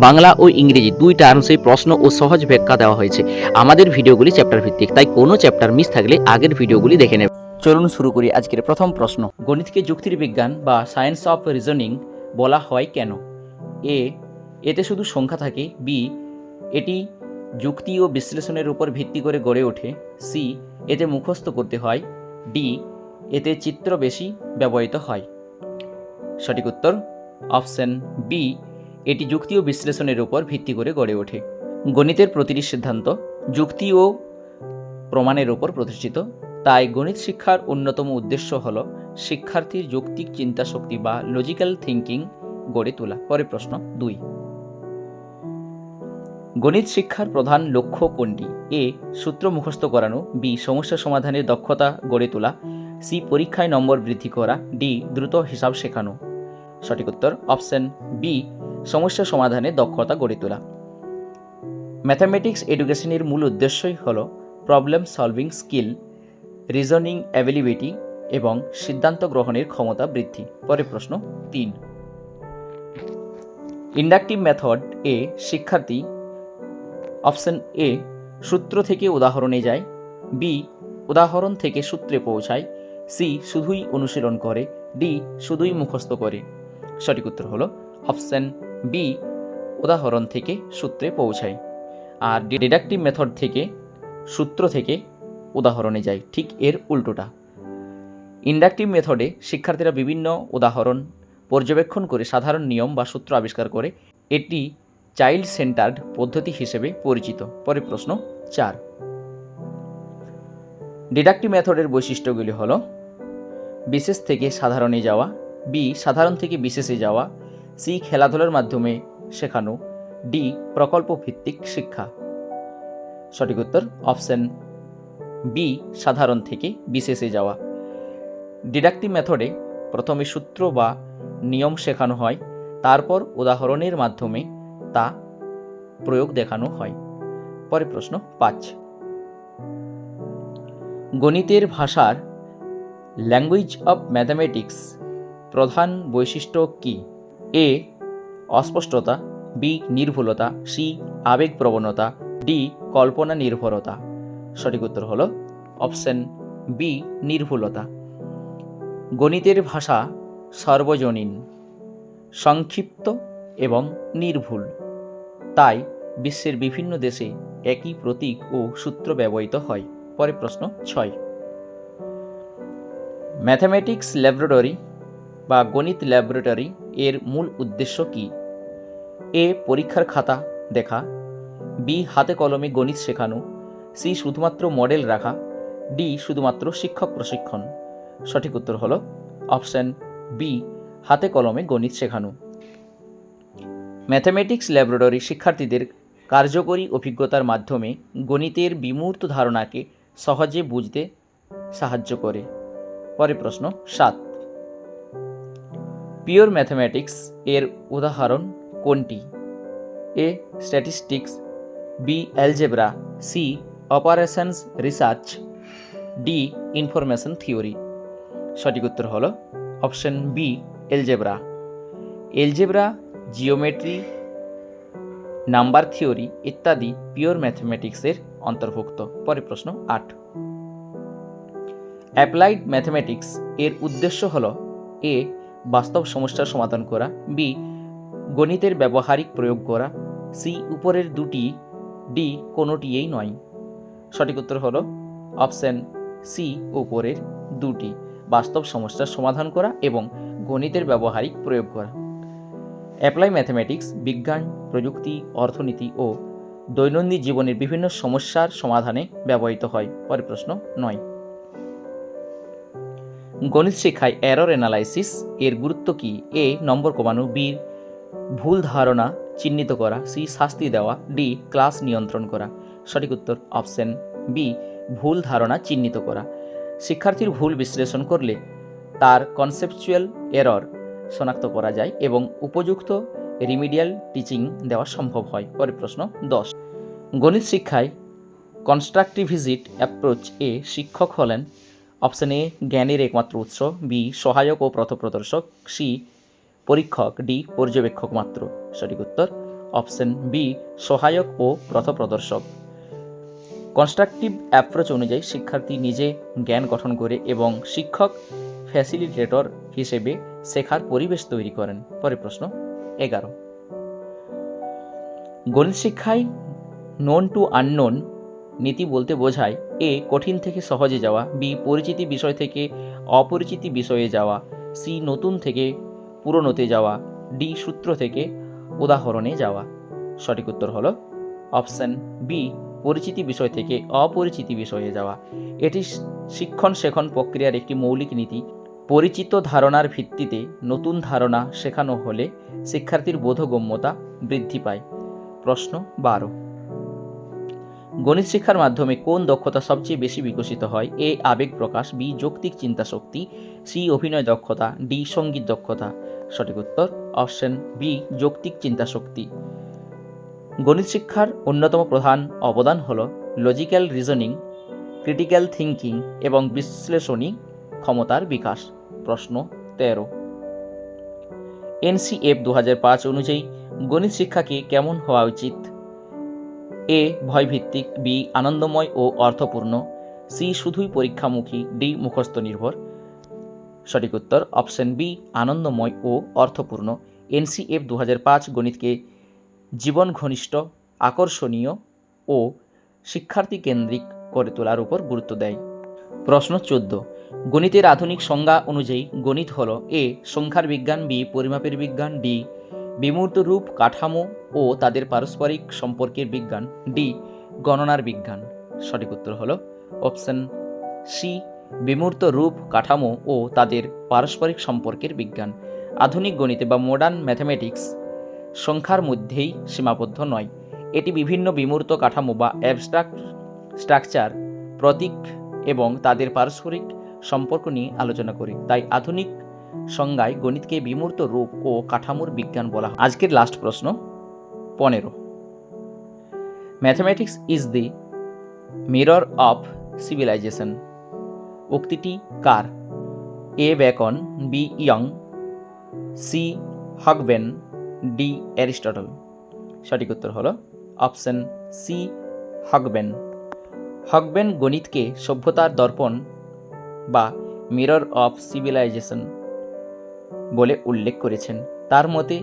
বাংলা ও ইংরেজি দুই টার্মসে প্রশ্ন ও সহজ ব্যাখ্যা দেওয়া হয়েছে। আমাদের ভিডিওগুলি চ্যাপ্টার ভিত্তিক, তাই কোনো চ্যাপ্টার মিস থাকলে আগের ভিডিওগুলি দেখে নেবে। চলুন শুরু করি আজকের প্রথম প্রশ্ন। গণিতকে যুক্তির বিজ্ঞান বা সায়েন্স অফ রিজনিং বলা হয় কেন? এ, এতে শুধু সংখ্যা থাকে। বি, এটি যুক্তি ও বিশ্লেষণের উপর ভিত্তি করে গড়ে ওঠে। সি, এতে মুখস্থ করতে হয়। ডি, এতে চিত্র বেশি ব্যবহৃত হয়। সঠিক উত্তর অপশন বি, এটি যুক্তি ও বিশ্লেষণের উপর ভিত্তি করে গড়ে ওঠে। গণিতের প্রতিটি সিদ্ধান্ত যুক্তি ও প্রমাণের উপর প্রতিষ্ঠিত, তাই গণিত শিক্ষার অন্যতম উদ্দেশ্য হল শিক্ষার্থীর যৌক্তিক চিন্তাশক্তি বা লজিক্যাল থিঙ্কিং গড়ে তোলা। পরের প্রশ্ন 2, গণিত শিক্ষার প্রধান লক্ষ্য কোনটি? এ, সূত্র মুখস্থ করানো। বি, সমস্যা সমাধানের দক্ষতা গড়ে তোলা। সি, পরীক্ষায় নম্বর বৃদ্ধি করা। ডি, দ্রুত হিসাব শেখানো। সঠিক উত্তর অপশন বি, সমস্যা সমাধানের দক্ষতা গড়ে তোলা। ম্যাথামেটিক্স এডুকেশনের মূল উদ্দেশ্যই হল problem solving skill, reasoning ability এবং সিদ্ধান্ত গ্রহণের ক্ষমতা বৃদ্ধি। পরের প্রশ্ন 3, ইন্ডাকটিভ মেথড এ শিক্ষার্থী অপশন এ, সূত্র থেকে উদাহরণে যায়। বি, উদাহরণ থেকে সূত্রে পৌঁছায়। সি, শুধুই অনুশীলন করে। ডি, শুধুই মুখস্থ করে। সঠিক উত্তর হলো অপশন বি, উদাহরণ থেকে সূত্রে পৌঁছায়। আর ডিডাকটিভ মেথড থেকে সূত্র থেকে উদাহরণে যায়, ঠিক এর উল্টোটা। ইন্ডাকটিভ মেথডে শিক্ষার্থীরা বিভিন্ন উদাহরণ পর্যবেক্ষণ করে সাধারণ নিয়ম বা সূত্র আবিষ্কার করে। এটি চাইল্ড সেন্টার্ড পদ্ধতি হিসেবে পরিচিত। পরের প্রশ্ন 4, ডিডাকটিভ মেথডের বৈশিষ্ট্যগুলি হল বিশেষ থেকে সাধারণে যাওয়া। বি, সাধারণ থেকে বিশেষে যাওয়া। সি, খেলাধুলার মাধ্যমে শেখানো। ডি, প্রকল্প ভিত্তিক শিক্ষা। সঠিক উত্তর অপশন বি, সাধারণ থেকে বিশেষে যাওয়া। ডিডাকটিভ মেথডে প্রথমে সূত্র বা নিয়ম শেখানো হয়, তারপর উদাহরণের মাধ্যমে তা প্রয়োগ দেখানো হয়। পরের প্রশ্ন 5, গণিতের ভাষার ল্যাঙ্গুয়েজ অফ ম্যাথামেটিক্স প্রধান বৈশিষ্ট্য কী? এ, অস্পষ্টতা। বি, নির্ভুলতা। সি, আবেগপ্রবণতা। ডি, কল্পনা নির্ভরতা। সঠিক উত্তর হল অপশন বি, নির্ভুলতা। গণিতের ভাষা সর্বজনীন, সংক্ষিপ্ত এবং নির্ভুল, তাই বিশ্বের বিভিন্ন দেশে একই প্রতীক ও সূত্র ব্যবহৃত হয়। পরের প্রশ্ন 6, ম্যাথামেটিক্স ল্যাবরেটরি বা গণিত ল্যাবরেটরি এর মূল উদ্দেশ্য কী? এ, পরীক্ষার খাতা দেখা। বি, হাতে কলমে গণিত শেখানো। সি, শুধুমাত্র মডেল রাখা। ডি, শুধুমাত্র শিক্ষক প্রশিক্ষণ। সঠিক উত্তর হল অপশন বি, হাতে কলমে গণিত শেখানো। ম্যাথামেটিক্স ল্যাবরেটরি শিক্ষার্থীদের কার্যকরী অভিজ্ঞতার মাধ্যমে গণিতের বিমূর্ত ধারণাকে সহজে বুঝতে সাহায্য করে। পরের প্রশ্ন 7, পিওর ম্যাথামেটিক্স এর উদাহরণ কোনটি? A, statistics. B, algebra. C, operations research. D, information theory. সঠিক উত্তর হল option B, algebra. Algebra, geometry, number theory ইত্যাদি পিওর ম্যাথমেটিক্সের অন্তর্ভুক্ত। পরের প্রশ্ন 8, অ্যাপ্লাইড ম্যাথমেটিক্স এর উদ্দেশ্য হল এ, বাস্তব সমস্যার সমাধান করা। বি, গণিতের ব্যবহারিক প্রয়োগ করা। সি, উপরের দুটি। ডি, কোনোটিই নয়। সঠিক উত্তর হল অপশন সি, উপরের দুটি, বাস্তব সমস্যার সমাধান করা এবং গণিতের ব্যবহারিক প্রয়োগ করা। অ্যাপ্লাই ম্যাথামেটিক্স বিজ্ঞান, প্রযুক্তি, অর্থনীতি ও দৈনন্দিন জীবনের বিভিন্ন সমস্যার সমাধানে ব্যবহৃত হয়। পরের প্রশ্ন 9, গণিত শিক্ষায় এরর অ্যানালাইসিস এর গুরুত্ব কী? এ, নম্বর কমানো। বি, ভুল ধারণা চিহ্নিত করা। সি, শাস্তি দেওয়া। ডি, ক্লাস নিয়ন্ত্রণ করা। সঠিক উত্তর অপশন বি, ভুল ধারণা চিহ্নিত করা। শিক্ষার্থীর ভুল বিশ্লেষণ করলে তার কনসেপচুয়াল এরর শনাক্ত করা যায় এবং উপযুক্ত রিমিডিয়াল টিচিং দেওয়া সম্ভব হয়। পরের প্রশ্ন 10, গণিত শিক্ষায় কনস্ট্রাকটিভিজিট অ্যাপ্রোচ এ শিক্ষক হলেন অপশন এ, জ্ঞানের একমাত্র উৎস। বি, সহায়ক ও পথপ্রদর্শক। সি, পরীক্ষক। ডি, পর্যবেক্ষক মাত্র। সঠিক উত্তর অপশন বি সহায়ক ও পথপ্রদর্শক। কনস্ট্রাকটিভ অ্যাপ্রোচ অনুযায়ী শিক্ষার্থী নিজে জ্ঞান গঠন করে এবং শিক্ষক ফ্যাসিলিটেটর হিসেবে শেখার পরিবেশ তৈরি করেন। পরের প্রশ্ন 11, গণিত শিক্ষায় নোন টু আননোন নীতি বলতে বোঝায় এ কঠিন থেকে সহজে যাওয়া, বি পরিচিতি বিষয় থেকে অপরিচিতি বিষয়ে যাওয়া, সি নতুন থেকে পুরনোতে যাওয়া, ডি সূত্র থেকে উদাহরণে যাওয়া। সঠিক উত্তর হলো অপশন বি পরিচিতি বিষয় থেকে অপরিচিতি বিষয়ে যাওয়া। এটি শিক্ষণ শেখন প্রক্রিয়ার একটি মৌলিক নীতি। পরিচিত ধারণার ভিত্তিতে নতুন ধারণা শেখানো হলে শিক্ষার্থীর বোধগম্যতা বৃদ্ধি পায়। প্রশ্ন 12, গণিত শিক্ষার মাধ্যমে কোন দক্ষতা সবচেয়ে বেশি বিকশিত হয়? এ আবেগ প্রকাশ, বি যৌক্তিক চিন্তা শক্তি, সি অভিনয় দক্ষতা, ডি সঙ্গীত দক্ষতা। সঠিক উত্তর অপশন বি যৌক্তিক চিন্তা শক্তি। গণিত শিক্ষার অন্যতম প্রধান অবদান হল লজিক্যাল রিজনিং, ক্রিটিক্যাল থিঙ্কিং এবং বিশ্লেষণী ক্ষমতার বিকাশ। প্রশ্ন 13, NCF 2005 অনুযায়ী গণিত শিক্ষাকে কেমন হওয়া উচিত? এ ভয়ভিত্তিক, বি আনন্দময় ও অর্থপূর্ণ, সি শুধুই পরীক্ষামুখী, ডি মুখস্থ নির্ভর। সঠিক উত্তর অপশন বি আনন্দময় ও অর্থপূর্ণ। NCF 2005 গণিতকে জীবন ঘনিষ্ঠ, আকর্ষণীয় ও শিক্ষার্থী কেন্দ্রিক করে তোলার উপর গুরুত্ব দেয়। প্রশ্ন 14, গণিতের আধুনিক সংজ্ঞা অনুযায়ী গণিত হল এ সংখ্যার বিজ্ঞান, বি পরিমাপের বিজ্ঞান, ডি বিমূর্ত রূপ, কাঠামো ও তাদের পারস্পরিক সম্পর্কের বিজ্ঞান, ডি গণনার বিজ্ঞান। সঠিক উত্তর হল অপশন সি বিমূর্ত রূপ, কাঠামো ও তাদের পারস্পরিক সম্পর্কের বিজ্ঞান। আধুনিক গণিতে বা মডার্ন ম্যাথমেটিক্স সংখ্যার মধ্যেই সীমাবদ্ধ নয়। এটি বিভিন্ন বিমূর্ত কাঠামো বা অ্যাবস্ট্রাক্ট স্ট্রাকচার, প্রতীক এবং তাদের পারস্পরিক সম্পর্ক নিয়ে আলোচনা করে। তাই আধুনিক সংজ্ঞায় গণিতকে বিমূর্ত রূপ ও কাঠামোর বিজ্ঞান বলা হয়। আজকের লাস্ট প্রশ্ন 15, mathematics is the mirror of civilisation উক্তিটি কার? A Bacon, B Young, C Hogben, D Aristotle. সঠিক উত্তর হলো অপশন সি হগবেন। হগবেন গণিতকে সভ্যতার দর্পণ বা মিরর অফ সিভিলাইজেশন বলে উল্লেখ করেছেন। তার মতে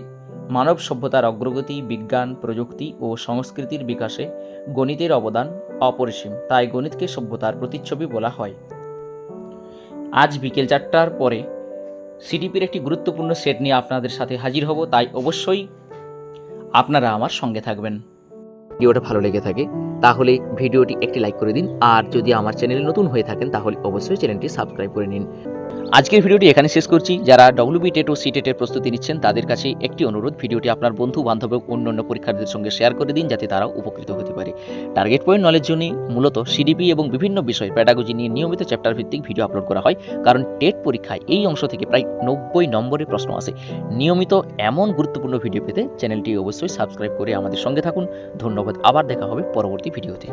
মানব সভ্যতার অগ্রগতি, বিজ্ঞান, প্রযুক্তি ও সংস্কৃতির বিকাশে গণিতের অবদান অপরিসীম। তাই গণিতকে সভ্যতার প্রতিচ্ছবি বলা হয়। আজ বিকেল 4টার পরে সিডিপির একটি গুরুত্বপূর্ণ সেট নিয়ে আপনাদের সাথে হাজির হব, তাই অবশ্যই আপনারা আমার সঙ্গে থাকবেন। ভিডিওটা ভালো লেগে থাকে তাহলে ভিডিওটি একটি লাইক করে দিন, আর যদি আমার চ্যানেলে নতুন হয়ে থাকেন তাহলে অবশ্যই চ্যানেলটি সাবস্ক্রাইব করে নিন। আজকের ভিডিওটি এখানে শেষ করছি। যারা WB টেট ও সিটেটের প্রস্তুতি নিচ্ছেন তাদের কাছে একটি অনুরোধ, ভিডিওটি আপনার বন্ধু বান্ধব ও অন্যান্য পরীক্ষার্থীদের সঙ্গে শেয়ার করে দিন যাতে তারাও উপকৃত হতে পারে। টার্গেট পয়েন্ট নলেজ জন্য মূলত সিডিপি এবং বিভিন্ন বিষয় প্যাডাগজি নিয়ে নিয়মিত চ্যাপ্টার ভিত্তিক ভিডিও আপলোড করা হয়, কারণ টেট পরীক্ষায় এই অংশ থেকে প্রায় 90 নম্বরের প্রশ্ন আসে। নিয়মিত এমন গুরুত্বপূর্ণ ভিডিও পেতে চ্যানেলটি অবশ্যই সাবস্ক্রাইব করে আমাদের সঙ্গে থাকুন। ধন্যবাদ, আবার দেখা হবে পরবর্তী ভিডিওতে।